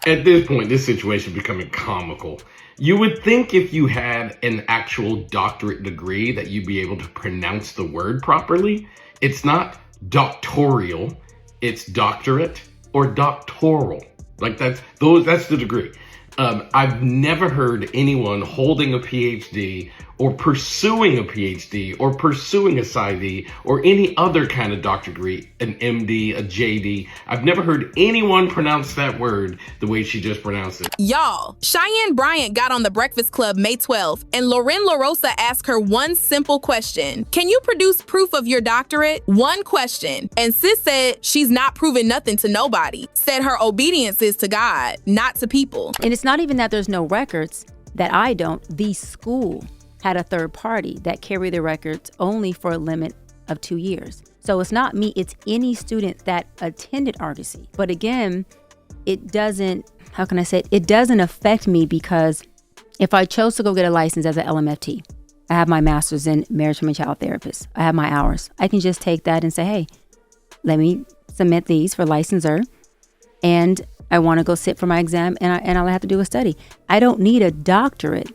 At this point, this situation is becoming comical. You would think if you had an actual doctorate degree that you'd be able to pronounce the word properly. It's not doctorial, it's doctorate or doctoral. Like that's the degree. I've never heard anyone holding a PhD or pursuing a PhD or pursuing a PsyD or any other kind of doctorate degree, an MD, a JD. I've never heard anyone pronounce that word the way she just pronounced it. Y'all, Cheyenne Bryant got on The Breakfast Club May 12th, and Loren LaRosa asked her one simple question. Can you produce proof of your doctorate? One question. And sis said she's not proving nothing to nobody. Said her obedience is to God, not to people. And it's not even that there's no records, that I don't. The school had a third party that carried the records only for a limit of 2 years. So it's not me, it's any student that attended Argosy. But again, it doesn't affect me, because if I chose to go get a license as an LMFT, I have my master's in marriage and child therapist, I have my hours. I can just take that and say, hey, let me submit these for licensure, and I want to go sit for my exam, and all I have to do is study. I don't need a doctorate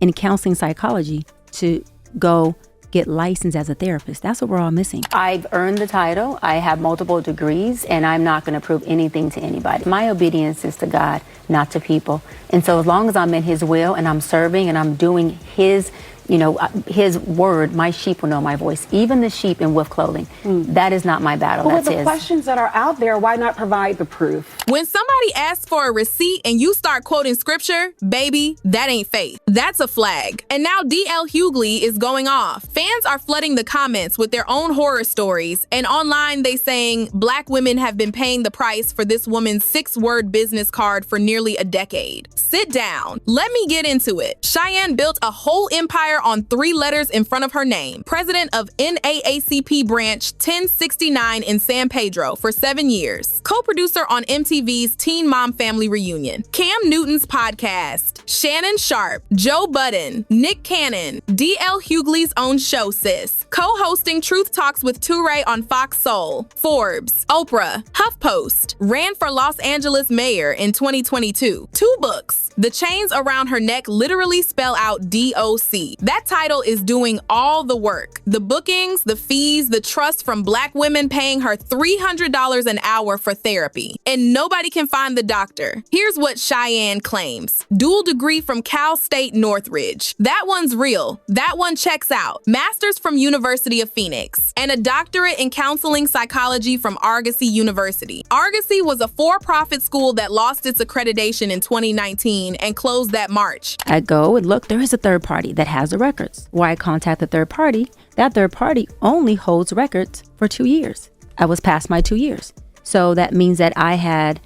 in counseling psychology to go get licensed as a therapist. That's what we're all missing. I've earned the title. I have multiple degrees, and I'm not going to prove anything to anybody. My obedience is to God, not to people. And so as long as I'm in his will and I'm serving and I'm doing his word, my sheep will know my voice. Even the sheep in wolf clothing. That is not my battle. Well, that's with the his. questions that are out there, why not provide the proof? When somebody asks for a receipt and you start quoting scripture, baby, that ain't faith. That's a flag. And now DL Hughley is going off. Fans are flooding the comments with their own horror stories, and online they saying Black women have been paying the price for this woman's 6-word business card for nearly a decade. Sit down. Let me get into it. Cheyenne built a whole empire on 3 letters in front of her name. President of NAACP branch 1069 in San Pedro for 7 years. Co-producer on MTV's Teen Mom Family Reunion. Cam Newton's podcast. Shannon Sharp. Joe Budden. Nick Cannon. DL Hughley's own show, Sis. Co-hosting Truth Talks with Toure on Fox Soul. Forbes. Oprah. HuffPost. Ran for Los Angeles mayor in 2022. 2 books. The chains around her neck literally spell out DOC. That title is doing all the work. The bookings, the fees, the trust from Black women paying her $300 an hour for therapy. And nobody can find the doctor. Here's what Cheyenne claims. Dual degree from Cal State Northridge. That one's real. That one checks out. Master's from University of Phoenix. And a doctorate in counseling psychology from Argosy University. Argosy was a for-profit school that lost its accreditation in 2019 and closed that March. I go and look, there is a third party that has the records. Why I contact the third party, that third party only holds records for 2 years. I was past my 2 years. So that means that I had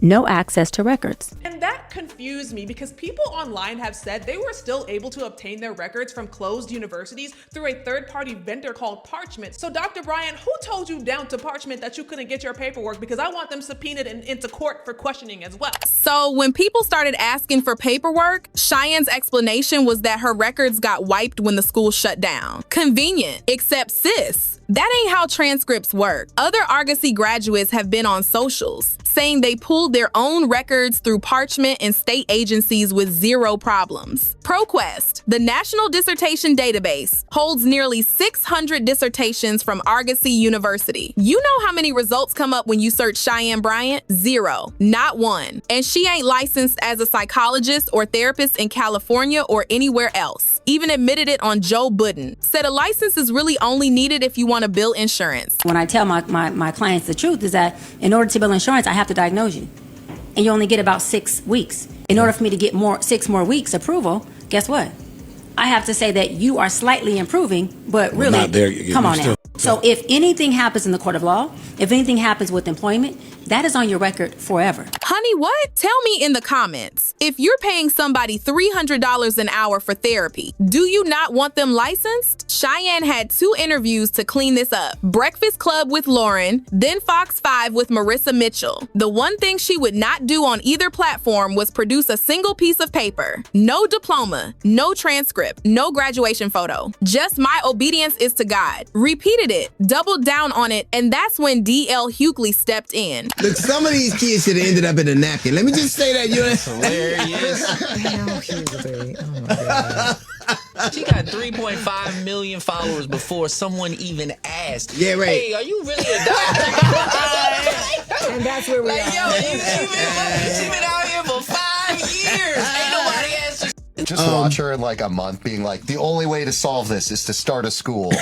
no access to records. And that confused me, because people online have said they were still able to obtain their records from closed universities through a third-party vendor called Parchment. So Dr. Bryant, who told you down to Parchment that you couldn't get your paperwork? Because I want them subpoenaed and into court for questioning as well. So when people started asking for paperwork, Cheyenne's explanation was that her records got wiped when the school shut down. Convenient, except sis, that ain't how transcripts work. Other Argosy graduates have been on socials saying they pulled their own records through Parchment and state agencies with 0 problems. ProQuest, the National Dissertation Database, holds nearly 600 dissertations from Argosy University. You know how many results come up when you search Cheyenne Bryant? 0. Not 1. And she ain't licensed as a psychologist or therapist in California or anywhere else. Even admitted it on Joe Budden. Said a license is really only needed if you want to bill insurance. When I tell my clients the truth is that in order to bill insurance, I have to diagnose you. And you only get about 6 weeks. In order for me to get 6 more weeks approval, guess what? I have to say that you are slightly improving, but really, not there yet. Come on now. So if anything happens in the court of law, if anything happens with employment, that is on your record forever. Honey, what? Tell me in the comments. If you're paying somebody $300 an hour for therapy, do you not want them licensed? Cheyenne had 2 interviews to clean this up. Breakfast Club with Lauren, then Fox 5 with Marissa Mitchell. The one thing she would not do on either platform was produce a single piece of paper. No diploma, no transcript, no graduation photo. Just my obedience is to God. Repeated it, doubled down on it, and that's when DL Hughley stepped in. Look, some of these kids should have ended up in the napkin. Let me just say that. Hilarious. Oh my God. She got 3.5 million followers before someone even asked. Yeah, right. Hey, are you really a doctor? And that's where we are. Yo, she been out here for 5 years. Ain't nobody asked her. Just watch her in like a month being like, the only way to solve this is to start a school.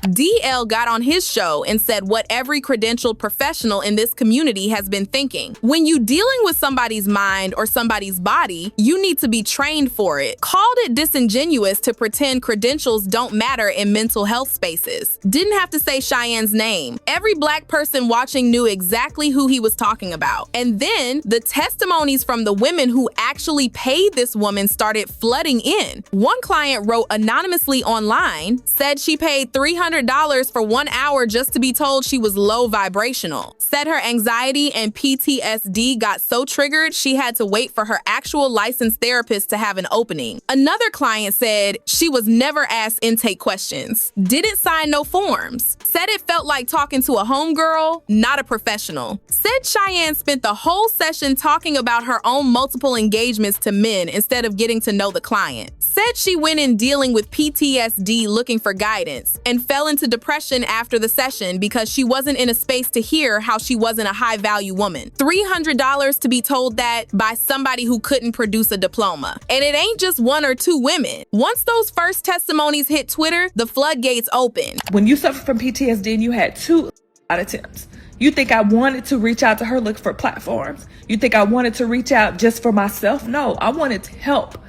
DL got on his show and said what every credentialed professional in this community has been thinking. When you dealing with somebody's mind or somebody's body, you need to be trained for it. Called it disingenuous to pretend credentials don't matter in mental health spaces. Didn't have to say Cheyenne's name. Every Black person watching knew exactly who he was talking about. And then the testimonies from the women who actually paid this woman started flooding in. One client wrote anonymously online, said she paid $300 for 1 hour just to be told she was low vibrational. Said her anxiety and PTSD got so triggered she had to wait for her actual licensed therapist to have an opening. Another client said she was never asked intake questions, didn't sign no forms, said it felt like talking to a homegirl, not a professional. Said Cheyenne spent the whole session talking about her own multiple engagements to men instead of getting to know the client. Said she went in dealing with PTSD looking for guidance and fell into depression after the session because she wasn't in a space to hear how she wasn't a high-value woman. $300 to be told that by somebody who couldn't produce a diploma. And it ain't just 1 or 2 women. Once those first testimonies hit Twitter, the floodgates opened. When you suffer from PTSD and you had 2 attempts, you think I wanted to reach out to her, look for platforms? You think I wanted to reach out just for myself? No, I wanted to help,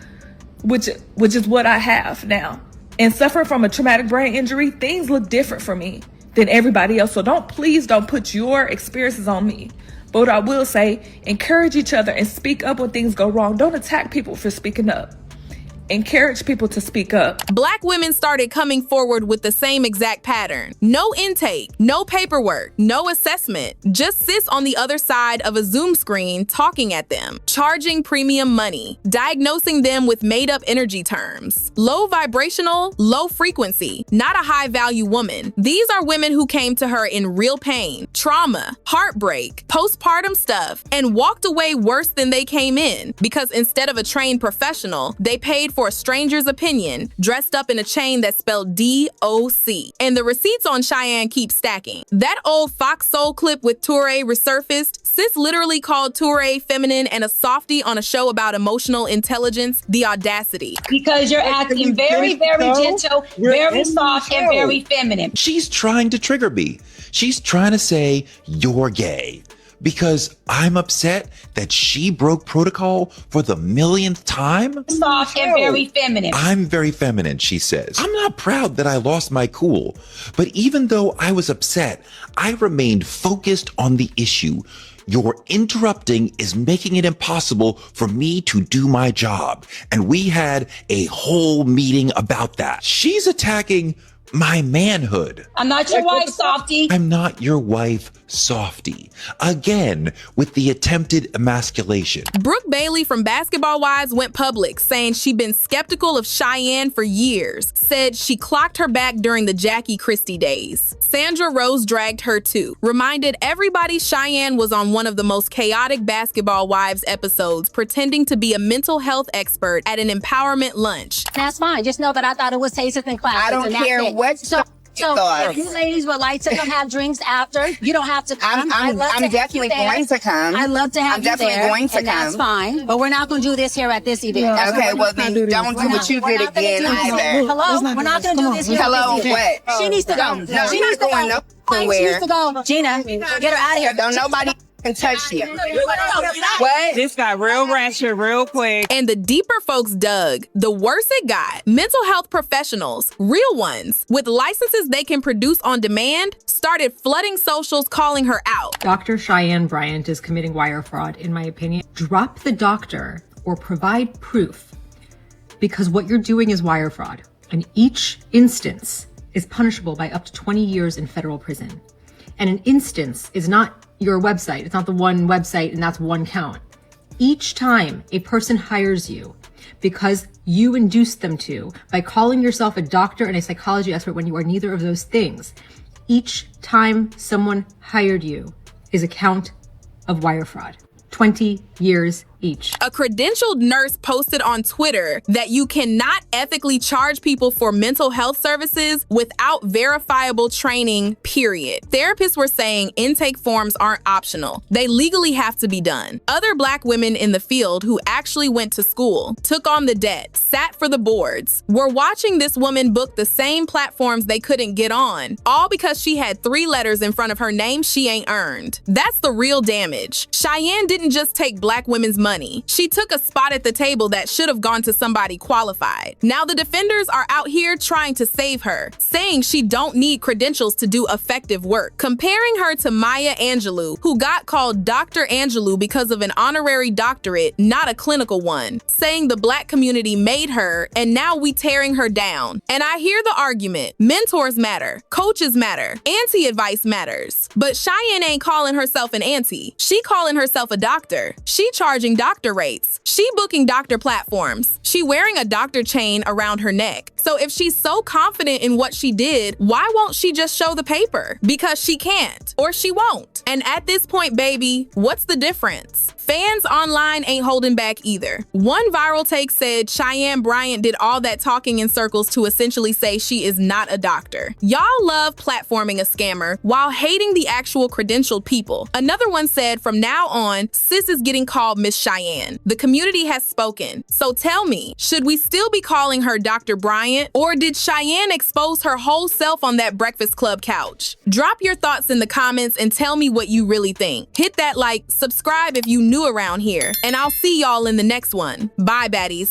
which is what I have now. And suffering from a traumatic brain injury, things look different for me than everybody else. So please don't put your experiences on me. But what I will say, encourage each other and speak up when things go wrong. Don't attack people for speaking up. Encourage people to speak up. Black women started coming forward with the same exact pattern. No intake, no paperwork, no assessment. Just sits on the other side of a Zoom screen talking at them, charging premium money, diagnosing them with made-up energy terms. Low vibrational, low frequency, not a high-value woman. These are women who came to her in real pain, trauma, heartbreak, postpartum stuff, and walked away worse than they came in because instead of a trained professional, they paid for a stranger's opinion, dressed up in a chain that spelled DOC. And the receipts on Cheyenne keep stacking. That old Fox Soul clip with Touré resurfaced. Sis literally called Touré feminine and a softie on a show about emotional intelligence. The audacity. Because you're acting very, very gentle, very soft, and very feminine. She's trying to trigger me. She's trying to say, you're gay. Because I'm upset that she broke protocol for the millionth time? Soft and very feminine. I'm very feminine, she says. I'm not proud that I lost my cool, but even though I was upset, I remained focused on the issue. Your interrupting is making it impossible for me to do my job. And we had a whole meeting about that. She's attacking my manhood. I'm not your wife, softie. I'm not your wife, softie. Again, with the attempted emasculation. Brooke Bailey from Basketball Wives went public, saying she'd been skeptical of Cheyenne for years. Said she clocked her back during the Jackie Christie days. Sandra Rose dragged her too. Reminded everybody Cheyenne was on one of the most chaotic Basketball Wives episodes, pretending to be a mental health expert at an empowerment lunch. That's fine. Just know that I thought it was tastes and classes. I don't care what. So if you ladies would like to come have drinks after, you don't have to come. I'm definitely going to come. I'd love to have I'm definitely going to come. That's fine. But we're not going to do this here at this event. Yeah. Okay, well then don't do what you did again either. Hello? We're not going to do this here. Hello, what? She needs to go. No, she needs to go. Nowhere. She needs to go. Gina, get her out of here. Don't nobody can touch you. What? This got real ratchet real quick. And the deeper folks dug, the worse it got. Mental health professionals, real ones, with licenses they can produce on demand, started flooding socials calling her out. Dr. Cheyenne Bryant is committing wire fraud, in my opinion. Drop the doctor or provide proof, because what you're doing is wire fraud. And each instance is punishable by up to 20 years in federal prison. And an instance is not your website. It's not the one website and that's one count. Each time a person hires you because you induced them to by calling yourself a doctor and a psychology expert when you are neither of those things, each time someone hired you is a count of wire fraud. 20 years each. A credentialed nurse posted on Twitter that you cannot ethically charge people for mental health services without verifiable training, period. Therapists were saying intake forms aren't optional. They legally have to be done. Other Black women in the field who actually went to school, took on the debt, sat for the boards, were watching this woman book the same platforms they couldn't get on, all because she had 3 letters in front of her name she ain't earned. That's the real damage. Cheyenne didn't just take Black women's money. She took a spot at the table that should have gone to somebody qualified. Now the defenders are out here trying to save her, saying she don't need credentials to do effective work, comparing her to Maya Angelou, who got called Dr. Angelou because of an honorary doctorate, not a clinical one, saying the Black community made her and now we tearing her down. And I hear the argument, mentors matter, coaches matter, auntie advice matters. But Cheyenne ain't calling herself an auntie. She calling herself a doctor. She charging doctor rates. She booking doctor platforms. She wearing a doctor chain around her neck. So if she's so confident in what she did, why won't she just show the paper? Because she can't, or she won't. And at this point, baby, what's the difference? Fans online ain't holding back either. One viral take said Cheyenne Bryant did all that talking in circles to essentially say she is not a doctor. Y'all love platforming a scammer while hating the actual credentialed people. Another one said, from now on, sis is getting called Miss Cheyenne. The community has spoken. So tell me, should we still be calling her Dr. Bryant, or did Cheyenne expose her whole self on that Breakfast Club couch? Drop your thoughts in the comments and tell me what you really think. Hit that like, subscribe if you new around here, and I'll see y'all in the next one. Bye, baddies.